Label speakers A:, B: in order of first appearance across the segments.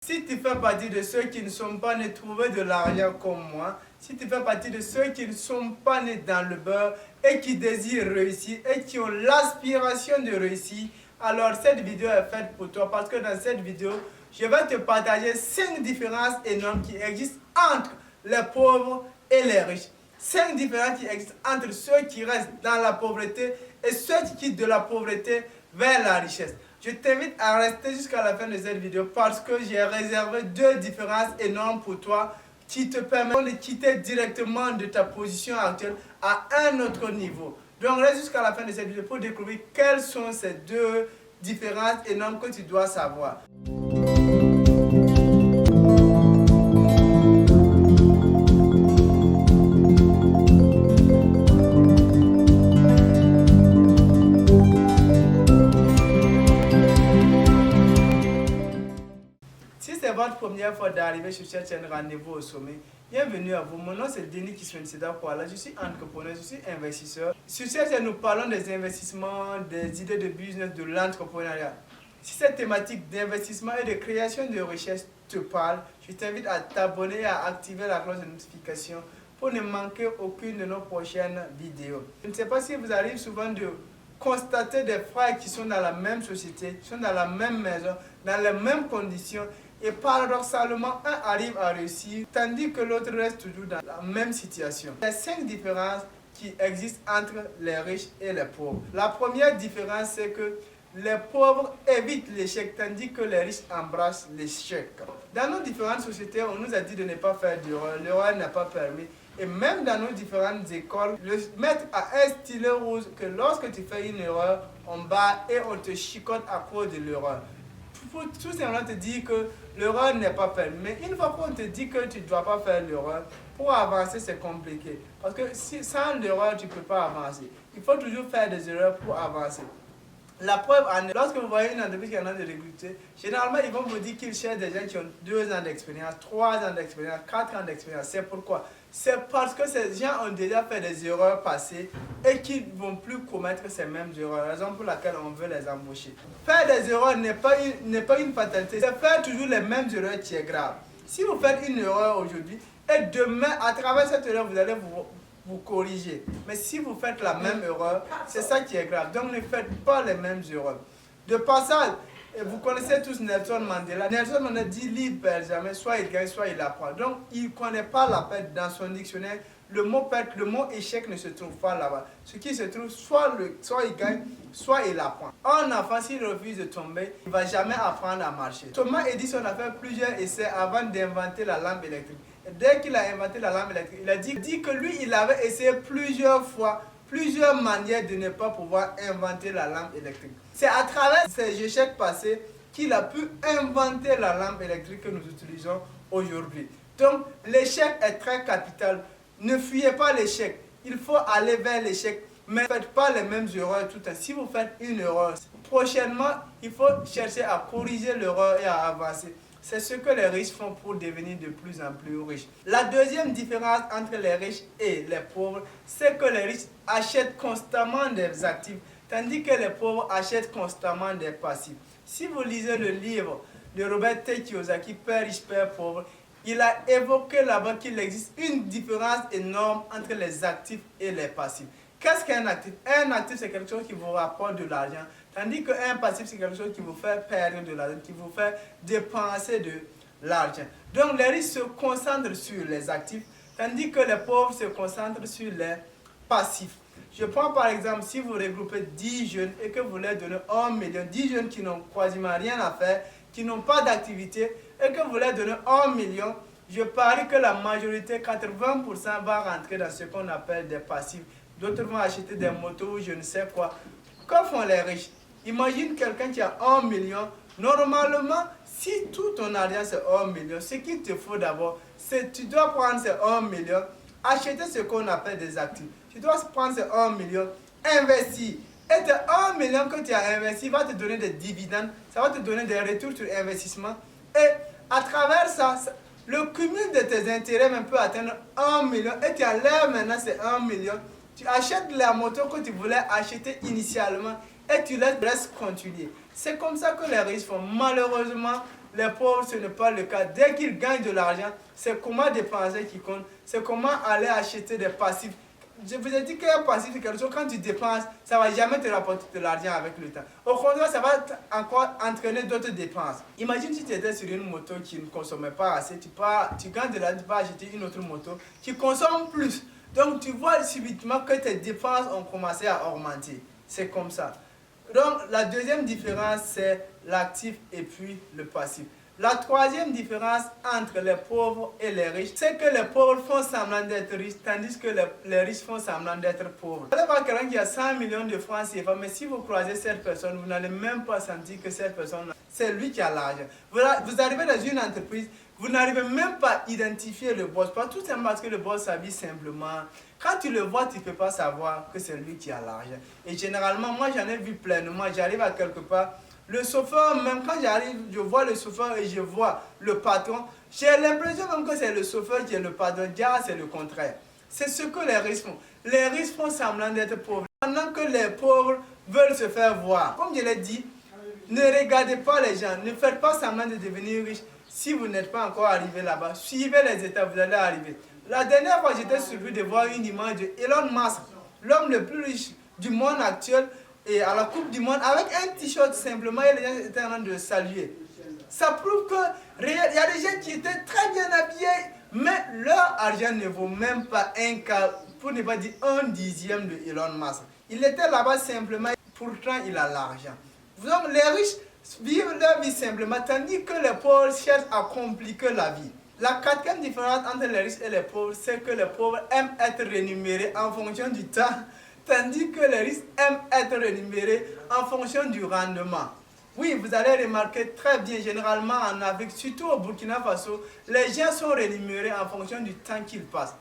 A: Si tu fais partie de ceux qui ne sont pas nés trouver de l'argent comme moi, si tu fais partie de ceux qui ne sont pas nés dans le beurre et qui désirent réussir et qui ont l'aspiration de réussir, alors cette vidéo est faite pour toi parce que dans cette vidéo, je vais te partager 5 différences énormes qui existent entre les pauvres et les riches. 5 différences qui existent entre ceux qui restent dans la pauvreté et ceux qui quittent de la pauvreté vers la richesse. Je t'invite à rester jusqu'à la fin de cette vidéo parce que j'ai réservé 2 différences énormes pour toi qui te permettent de quitter directement de ta position actuelle à un autre niveau. Donc reste jusqu'à la fin de cette vidéo pour découvrir quelles sont ces 2 différences énormes que tu dois savoir. Si c'est votre première fois d'arriver sur cette chaîne Rendez-vous au sommet, bienvenue à vous. Mon nom c'est Denis Kiswensida Kwala. Je suis entrepreneur, je suis investisseur. Sur cette chaîne, nous parlons des investissements, des idées de business, de l'entrepreneuriat. Si cette thématique d'investissement et de création de richesse te parle, je t'invite à t'abonner et à activer la cloche de notification pour ne manquer aucune de nos prochaines vidéos. Je ne sais pas si vous arrivez souvent de constater des frères qui sont dans la même société, qui sont dans la même maison, dans les mêmes conditions. Et paradoxalement, un arrive à réussir, tandis que l'autre reste toujours dans la même situation. Il y a 5 différences qui existent entre les riches et les pauvres. La première différence, c'est que les pauvres évitent l'échec, tandis que les riches embrassent l'échec. Dans nos différentes sociétés, on nous a dit de ne pas faire d'erreur, l'erreur n'est pas permis. Et même dans nos différentes écoles, le maître a un stylet rouge que lorsque tu fais une erreur, on bat et on te chicote à cause de l'erreur. Pour tout simplement te dire que l'erreur n'est pas permis. Mais une fois qu'on te dit que tu ne dois pas faire l'erreur, pour avancer c'est compliqué. Parce que sans l'erreur, tu ne peux pas avancer. Il faut toujours faire des erreurs pour avancer. La preuve en est, lorsque vous voyez une entreprise qui est en train de recruter, généralement ils vont vous dire qu'ils cherchent des gens qui ont 2 ans d'expérience, 3 ans d'expérience, 4 ans d'expérience. C'est pourquoi? C'est parce que ces gens ont déjà fait des erreurs passées et qu'ils ne vont plus commettre ces mêmes erreurs. Raison pour laquelle on veut les embaucher. Faire des erreurs n'est pas une fatalité. C'est faire toujours les mêmes erreurs qui est grave. Si vous faites une erreur aujourd'hui et demain, à travers cette erreur, vous allez vous corriger. Mais si vous faites la même erreur, c'est ça qui est grave. Donc ne faites pas les mêmes erreurs. De passage, vous connaissez tous Nelson Mandela. Nelson Mandela dit lui perd jamais, soit il gagne, soit il apprend. Donc il ne connaît pas la perte dans son dictionnaire. Le mot perte, le mot échec ne se trouve pas là-bas. Ce qui se trouve, soit il gagne, soit il apprend. Un enfant, s'il refuse de tomber, il ne va jamais apprendre à marcher. Thomas Edison a fait plusieurs essais avant d'inventer la lampe électrique. Et dès qu'il a inventé la lampe électrique, il a dit que lui, il avait essayé plusieurs fois, plusieurs manières de ne pas pouvoir inventer la lampe électrique. C'est à travers ces échecs passés qu'il a pu inventer la lampe électrique que nous utilisons aujourd'hui. Donc, l'échec est très capital. Ne fuyez pas l'échec. Il faut aller vers l'échec, mais ne faites pas les mêmes erreurs tout le temps. Si vous faites une erreur, prochainement, il faut chercher à corriger l'erreur et à avancer. C'est ce que les riches font pour devenir de plus en plus riches. La deuxième différence entre les riches et les pauvres, c'est que les riches achètent constamment des actifs, tandis que les pauvres achètent constamment des passifs. Si vous lisez le livre de Robert T. Kiyosaki, Père riche, Père pauvre, il a évoqué là-bas qu'il existe une différence énorme entre les actifs et les passifs. Qu'est-ce qu'un actif? Un actif, c'est quelque chose qui vous rapporte de l'argent, tandis qu'un passif, c'est quelque chose qui vous fait perdre de l'argent, qui vous fait dépenser de l'argent. Donc, les riches se concentrent sur les actifs, tandis que les pauvres se concentrent sur les passifs. Je prends par exemple, si vous regroupez 10 jeunes et que vous leur donnez 1 million, 10 jeunes qui n'ont quasiment rien à faire, qui n'ont pas d'activité, et que vous leur donnez 1 million, je parie que la majorité, 80% va rentrer dans ce qu'on appelle des passifs. D'autres vont acheter des motos ou je ne sais quoi. Que font les riches? Imagine quelqu'un qui a 1 million. Normalement, si tout ton argent c'est 1 million, ce qu'il te faut d'abord, c'est tu dois prendre ces 1 million, acheter ce qu'on appelle des actifs. Tu dois prendre ces 1 million, investir. Et tes 1 million que tu as investi va te donner des dividendes, ça va te donner des retours sur investissement. Et à travers ça, le cumul de tes intérêts même peut atteindre 1 million. Et tu enlèves maintenant ces 1 million. Tu achètes la moto que tu voulais acheter initialement et tu laisses continuer. C'est comme ça que les riches font. Malheureusement, Les pauvres, ce n'est pas le cas. Dès qu'ils gagnent de l'argent, c'est comment dépenser qui compte. C'est comment aller acheter des passifs. Je vous ai dit qu'un passif, c'est quelque chose, quand tu dépenses, ça ne va jamais te rapporter de l'argent avec le temps. Au contraire, ça va encore entraîner d'autres dépenses. Imagine si tu étais sur une moto qui ne consommait pas assez, tu gagnes de l'argent, tu vas acheter une autre moto qui consomme plus. Donc tu vois subitement que tes dépenses ont commencé à augmenter. C'est comme ça. Donc la deuxième différence, c'est l'actif et puis le passif. La troisième différence entre les pauvres et les riches, c'est que les pauvres font semblant d'être riches, tandis que les riches font semblant d'être pauvres. Vous allez voir quelqu'un qui a 100 millions de francs CFA, mais si vous croisez cette personne, vous n'allez même pas sentir que cette personne, c'est lui qui a l'argent. Vous arrivez dans une entreprise, vous n'arrivez même pas à identifier le boss, pas tout simplement parce que le boss s'habille simplement. Quand tu le vois, tu ne peux pas savoir que c'est lui qui a l'argent. Et généralement, moi j'en ai vu pleinement, j'arrive à quelque part. Le chauffeur, même quand j'arrive, je vois le chauffeur et je vois le patron, j'ai l'impression même que c'est le chauffeur qui est le patron. Déjà, c'est le contraire. C'est ce que les riches font. Les riches font semblant d'être pauvres, pendant que les pauvres veulent se faire voir. Comme je l'ai dit, ne regardez pas les gens, ne faites pas semblant de devenir riche. Si vous n'êtes pas encore arrivé là-bas, suivez les étapes, vous allez arriver. La dernière fois, j'étais surpris de voir une image de Elon Musk, l'homme le plus riche du monde actuel, et à la Coupe du Monde avec un t-shirt simplement et les gens étaient en train de saluer. Ça prouve qu'il y a des gens qui étaient très bien habillés, mais leur argent ne vaut même pas un quart, pour ne pas dire un dixième de Elon Musk. Il était là-bas simplement, pourtant il a l'argent. Donc les riches vivent leur vie simplement, tandis que les pauvres cherchent à compliquer la vie. La quatrième différence entre les riches et les pauvres, c'est que les pauvres aiment être rémunérés en fonction du temps, tandis que les riches aiment être rémunérés en fonction du rendement. Oui, vous allez remarquer très bien, généralement en Afrique, surtout au Burkina Faso, les gens sont rémunérés en fonction du temps qu'ils passent.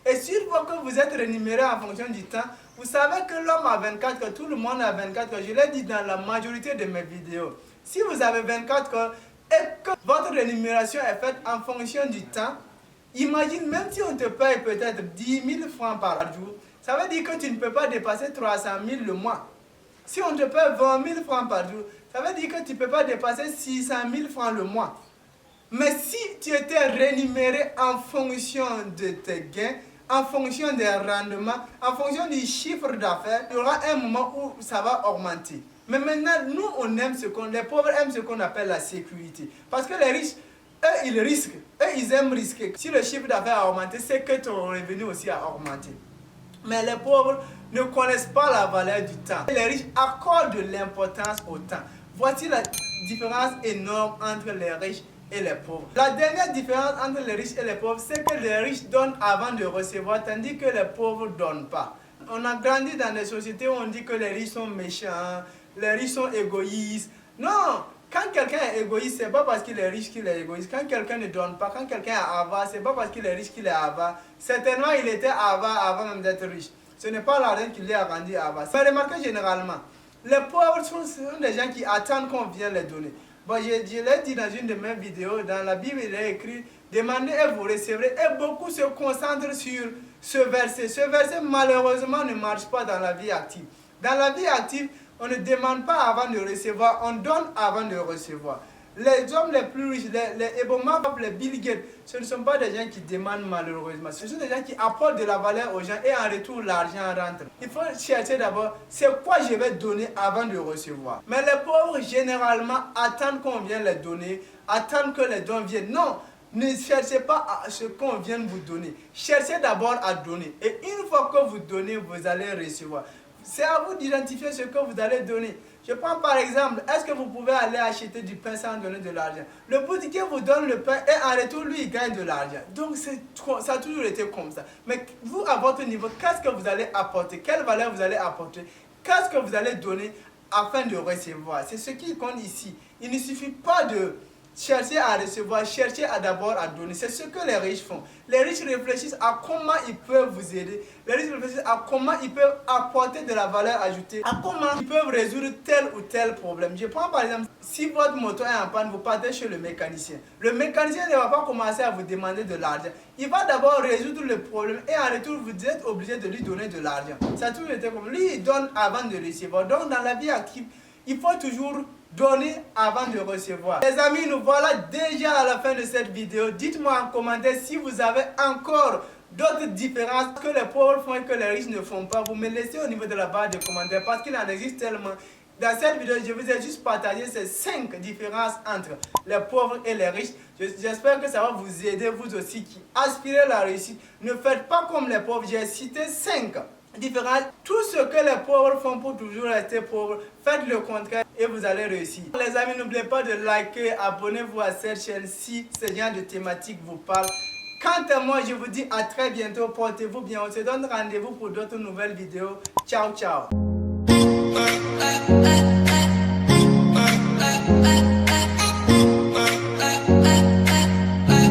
A: Et si une fois que vous êtes rémunéré en fonction du temps, vous savez que l'homme a 24 heures, tout le monde a 24 heures. Je l'ai dit dans la majorité de mes vidéos. Si vous avez 24 heures et que votre rémunération est faite en fonction du temps, imagine même si on te paye peut-être 10 000 francs par jour, ça veut dire que tu ne peux pas dépasser 300 000 le mois. Si on te paye 20 000 francs par jour, ça veut dire que tu ne peux pas dépasser 600 000 francs le mois. Mais si tu étais rémunéré en fonction de tes gains, en fonction des rendements, en fonction du chiffre d'affaires, il y aura un moment où ça va augmenter. Mais maintenant, nous, on aime les pauvres aiment ce qu'on appelle la sécurité. Parce que les riches, eux, ils risquent. Eux, ils aiment risquer. Si le chiffre d'affaires a augmenté, c'est que ton revenu aussi a augmenté. Mais les pauvres ne connaissent pas la valeur du temps. Les riches accordent de l'importance au temps. Voici la différence énorme entre les riches et les pauvres. La dernière différence entre les riches et les pauvres, c'est que les riches donnent avant de recevoir, tandis que les pauvres ne donnent pas. On a grandi dans des sociétés où on dit que les riches sont méchants, les riches sont égoïstes. Non! Quand quelqu'un est égoïste, ce n'est pas parce qu'il est riche qu'il est égoïste. Quand quelqu'un ne donne pas, quand quelqu'un est avare, ce n'est pas parce qu'il est riche qu'il est avare. Certainement, il était avare avant même d'être riche. Ce n'est pas l'argent qui l'a rendu avare. Mais remarquez généralement, les pauvres sont des gens qui attendent qu'on vienne les donner. Bon, je l'ai dit dans une de mes vidéos, dans la Bible, il est écrit « Demandez et vous recevrez » et beaucoup se concentrent sur ce verset. Ce verset, malheureusement, ne marche pas dans la vie active. Dans la vie active, on ne demande pas avant de recevoir, on donne avant de recevoir. Les hommes les plus riches, les Eboma, les Bill Gates, ce ne sont pas des gens qui demandent malheureusement. Ce sont des gens qui apportent de la valeur aux gens et en retour, l'argent rentre. Il faut chercher d'abord, c'est quoi je vais donner avant de recevoir. Mais les pauvres, généralement, attendent qu'on vienne les donner, attendent que les dons viennent. Non, ne cherchez pas à ce qu'on vienne vous donner. Cherchez d'abord à donner. Et une fois que vous donnez, vous allez recevoir. C'est à vous d'identifier ce que vous allez donner. Je prends par exemple, est-ce que vous pouvez aller acheter du pain sans donner de l'argent? Le boutiquier vous donne le pain et en retour, lui, il gagne de l'argent. Donc, ça a toujours été comme ça. Mais vous, à votre niveau, qu'est-ce que vous allez apporter? Quelle valeur vous allez apporter? Qu'est-ce que vous allez donner afin de recevoir? C'est ce qui compte ici. Il ne suffit pas de chercher à recevoir, chercher d'abord à donner. C'est ce que les riches font. Les riches réfléchissent à comment ils peuvent vous aider. Les riches réfléchissent à comment ils peuvent apporter de la valeur ajoutée, à comment ils peuvent résoudre tel ou tel problème. Je prends par exemple, si votre moto est en panne, vous partez chez le mécanicien. Le mécanicien ne va pas commencer à vous demander de l'argent. Il va d'abord résoudre le problème et en retour, vous êtes obligé de lui donner de l'argent. Ça a toujours été comme lui, il donne avant de recevoir. Donc dans la vie active, il faut toujours donner avant de recevoir. Les amis, nous voilà déjà à la fin de cette vidéo. Dites-moi en commentaire si vous avez encore d'autres différences que les pauvres font et que les riches ne font pas. Vous me laissez au niveau de la barre de commentaires parce qu'il en existe tellement. Dans cette vidéo, je vous ai juste partagé ces 5 différences entre les pauvres et les riches. J'espère que ça va vous aider, vous aussi qui aspirez à la réussite. Ne faites pas comme les pauvres. J'ai cité 5 différences. Tout ce que les pauvres font pour toujours rester pauvres, faites le contraire et vous allez réussir. Les amis, n'oubliez pas de liker, abonnez-vous à cette chaîne si ce genre de thématique vous parle. Quant à moi, je vous dis à très bientôt. Portez-vous bien. On se donne rendez-vous pour d'autres nouvelles vidéos. Ciao, ciao.